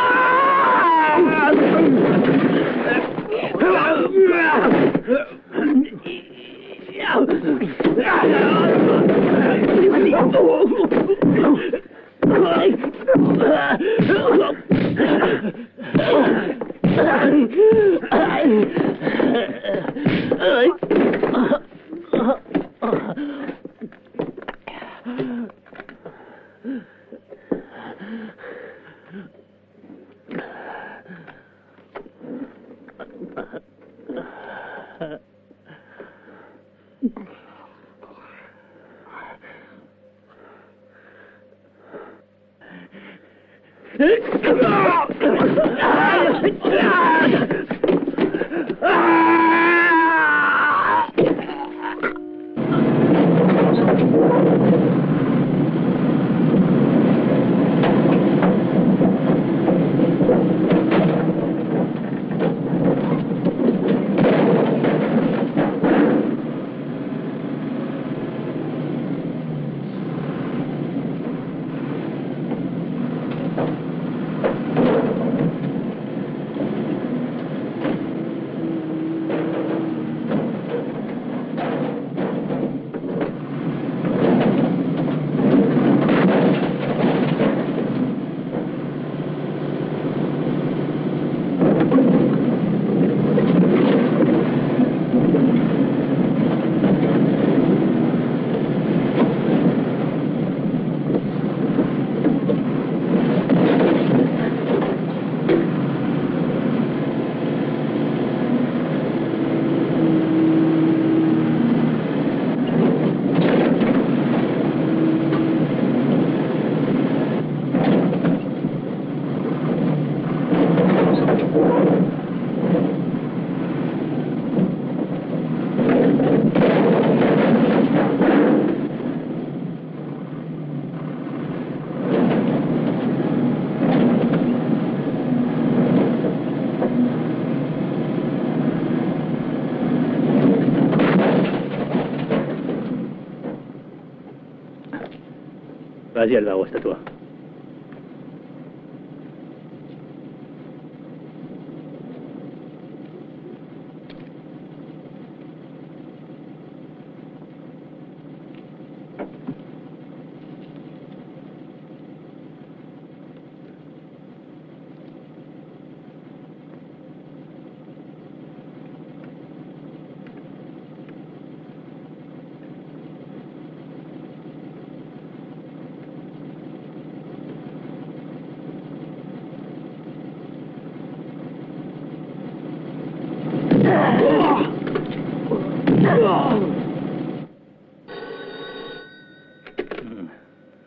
Vas-y, Alvaro, c'est à toi.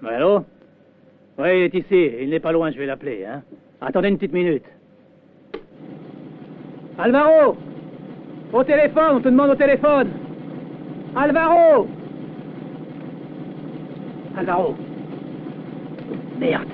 Allô? Oui, il est ici. Il n'est pas loin, je vais l'appeler. Hein? Attendez une petite minute. Alvaro! Au téléphone, on te demande au téléphone! Alvaro! Alvaro! Merde!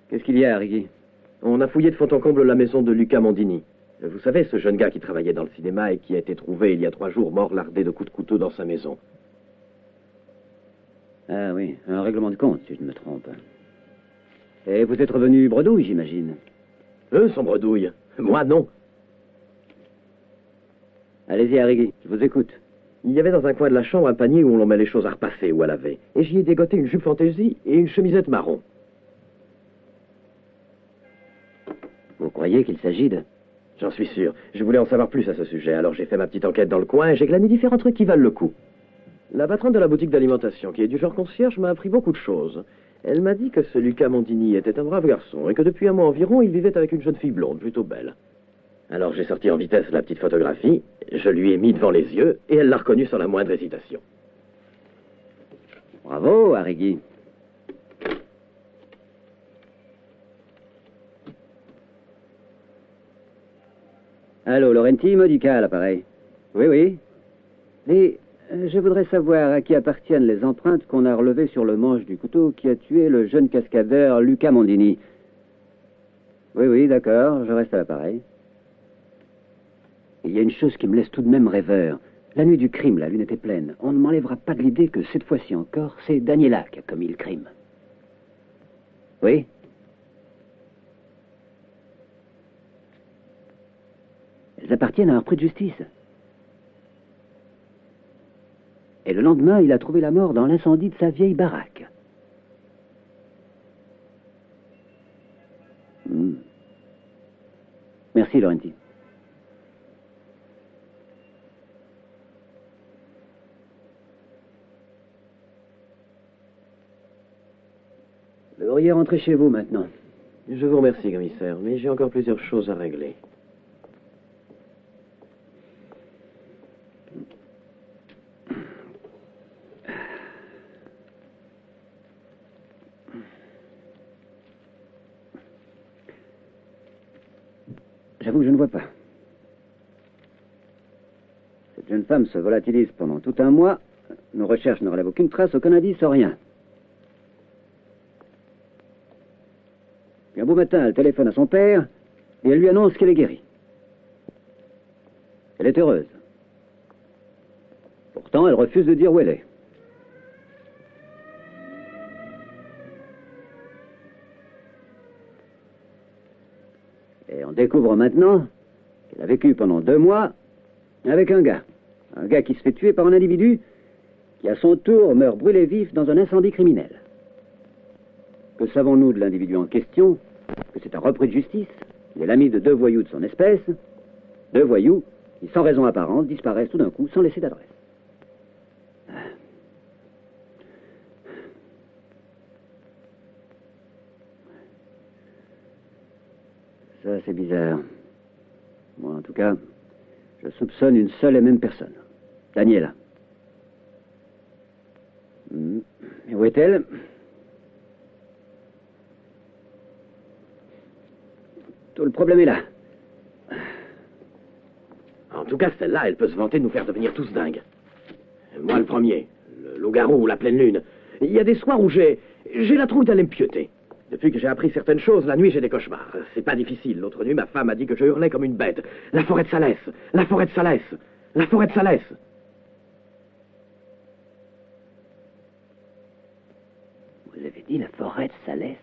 Qu'est-ce qu'il y a, Righi? On a fouillé de fond en comble la maison de Luca Mondini. Vous savez, ce jeune gars qui travaillait dans le cinéma et qui a été trouvé il y a 3 jours mort lardé de coups de couteau dans sa maison. Ah oui, un règlement de compte, si je ne me trompe. Et vous êtes revenu bredouille, j'imagine. Eux sont bredouilles. Moi, non. Allez-y, Arrighi, je vous écoute. Il y avait dans un coin de la chambre un panier où l'on met les choses à repasser ou à laver. Et j'y ai dégoté une jupe fantaisie et une chemisette marron. Vous croyez qu'il s'agit de... J'en suis sûr. Je voulais en savoir plus à ce sujet, alors j'ai fait ma petite enquête dans le coin et j'ai glané différents trucs qui valent le coup. La patronne de la boutique d'alimentation, qui est du genre concierge, m'a appris beaucoup de choses. Elle m'a dit que ce Luca Mondini était un brave garçon et que depuis un mois environ, il vivait avec une jeune fille blonde, plutôt belle. Alors j'ai sorti en vitesse la petite photographie, je lui ai mis devant les yeux et elle l'a reconnu sans la moindre hésitation. Bravo, Arrighi. Allô, Laurenti, Modica à l'appareil. Oui, oui. Et je voudrais savoir à qui appartiennent les empreintes qu'on a relevées sur le manche du couteau qui a tué le jeune cascadeur Luca Mondini. Oui, oui, d'accord, je reste à l'appareil. Il y a une chose qui me laisse tout de même rêveur. La nuit du crime, la lune était pleine. On ne m'enlèvera pas de l'idée que cette fois-ci encore, c'est Daniela qui a commis le crime. Oui? Elles appartiennent à un repris de justice. Et le lendemain, il a trouvé la mort dans l'incendie de sa vieille baraque. Merci, Laurenti. Vous devriez rentrer chez vous maintenant. Je vous remercie, commissaire, mais j'ai encore plusieurs choses à régler. J'avoue que je ne vois pas. Cette jeune femme se volatilise pendant tout un mois. Nos recherches ne relèvent aucune trace, aucun indice, rien. Puis un beau matin, elle téléphone à son père et elle lui annonce qu'elle est guérie. Elle est heureuse. Pourtant, elle refuse de dire où elle est. Et on découvre maintenant qu'elle a vécu pendant 2 mois avec un gars. Un gars qui se fait tuer par un individu qui, à son tour, meurt brûlé vif dans un incendie criminel. Que savons-nous de l'individu en question? Que c'est un repris de justice. Il est l'ami de 2 voyous de son espèce. 2 voyous qui, sans raison apparente, disparaissent tout d'un coup sans laisser d'adresse. Ça, c'est bizarre. Moi, en tout cas, je soupçonne une seule et même personne. Daniela. Et où est-elle? Tout le problème est là. En tout cas, celle-là, elle peut se vanter de nous faire devenir tous dingues. Moi, le premier. Le loup-garou ou la pleine lune. Il y a des soirs où j'ai la trouille d'aller me pioter. Depuis que j'ai appris certaines choses, la nuit, j'ai des cauchemars. C'est pas difficile. L'autre nuit, ma femme a dit que je hurlais comme une bête. La forêt de Salès. La forêt de Salès. La forêt de Salès. Vous avez dit la forêt de Salès?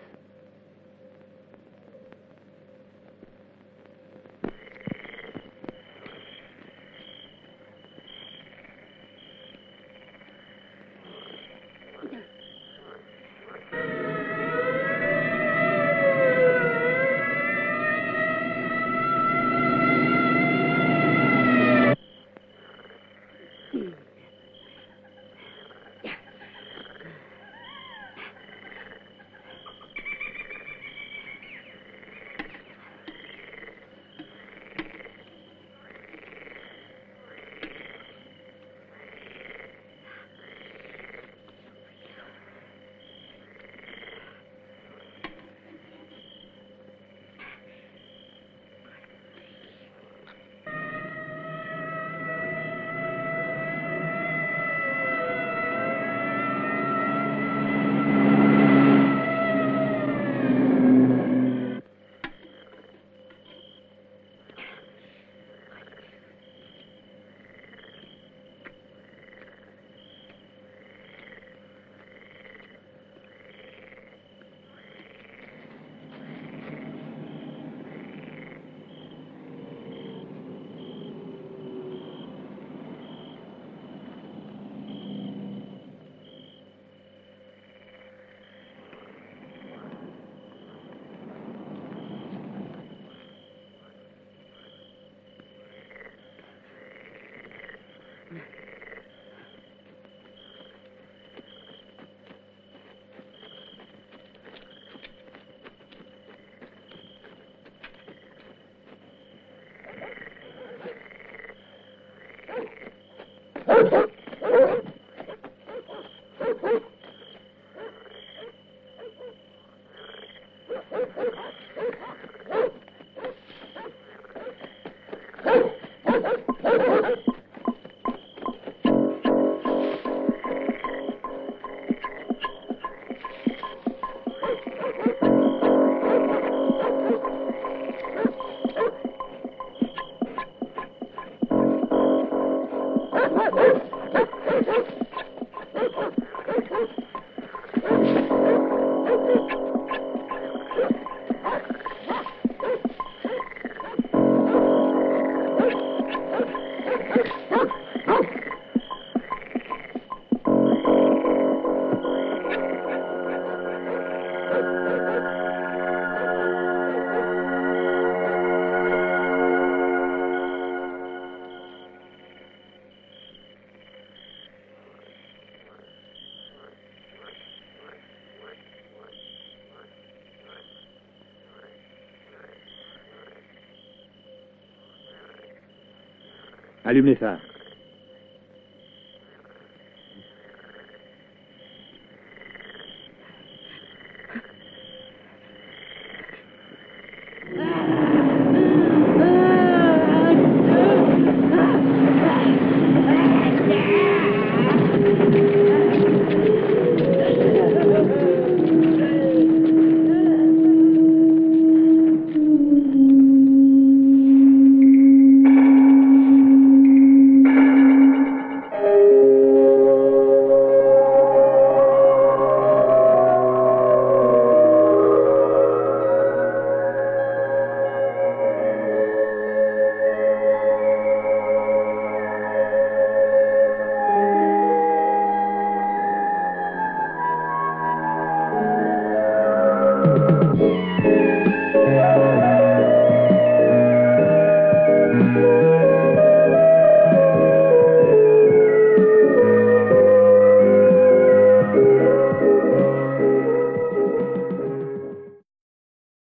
Allume les phares.